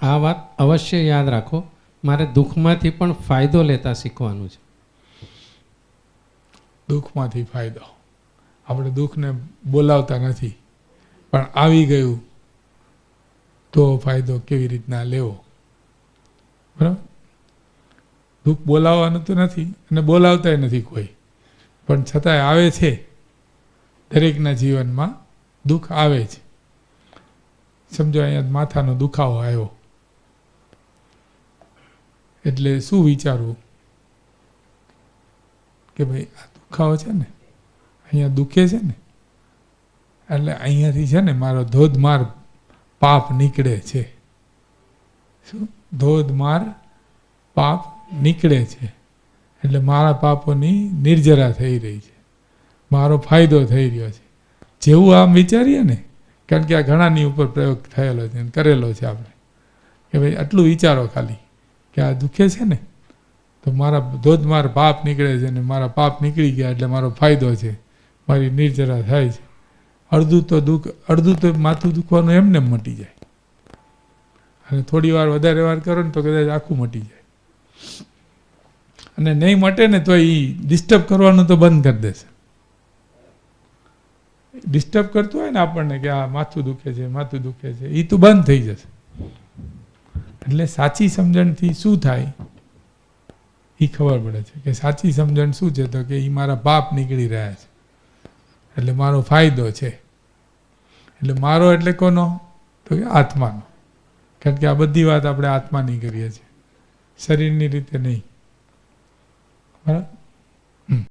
આ વાત અવશ્ય યાદ રાખો. મારે દુઃખમાંથી પણ ફાયદો લેતા શીખવાનું છે. દુઃખમાંથી ફાયદો, આપણે દુઃખને બોલાવતા નથી, પણ આવી ગયું તો ફાયદો કેવી રીતના લેવો. બરાબર? દુઃખ બોલાવવાનું તો નથી અને બોલાવતાય નથી કોઈ, પણ છતાંય આવે છે. દરેકના જીવનમાં દુઃખ આવે છે. સમજો અહીંયા માથાનો દુખાવો આવ્યો, એટલે શું વિચારવું કે ભાઈ આ દુખાવો છે ને, અહીંયા દુખે છે ને, એટલે અહીંયાથી છે ને મારો ધોધમાર પાપ નીકળે છે. શું? ધોધમાર પાપ નીકળે છે, એટલે મારા પાપોની નિર્જરા થઈ રહી છે, મારો ફાયદો થઈ રહ્યો છે. જેવું આમ વિચારીએ ને, કારણ કે આ ઘણાની ઉપર પ્રયોગ થયેલો છે, કરેલો છે આપણે, કે ભાઈ આટલું વિચારો ખાલી કે આ દુખે છે ને, તો મારા ધોધમાર પાપ નીકળે છે ને મારા પાપ નીકળી ગયા એટલે મારો ફાયદો છે, મારી નિર્જરા થાય છે. અડધું તો દુઃખ, અડધું તો માથું દુખવાનું એમને મટી જાય, અને થોડી વાર વધારે વાર કરો ને તો કદાચ આખું મટી જાય. અને નહીં મટે ને તો એ ડિસ્ટર્બ કરવાનું તો બંધ કરી દેશે. ડિસ્ટર્બ કરતું હોય ને આપણને કે આ માથું દુખે છે, માથું દુખે છે, એ તો બંધ થઈ જશે. એટલે સાચી સમજણથી શું થાય એ ખબર પડે છે કે સાચી સમજણ શું છે, તો કે એ મારા પાપ નીકળી રહ્યા છે એટલે મારો ફાયદો છે. એટલે મારો એટલે કોનો? તો કે આત્માનો. કારણ કે આ બધી વાત આપણે આત્માની કરીએ છીએ, શરીરની રીતે નહીં. બરાબર?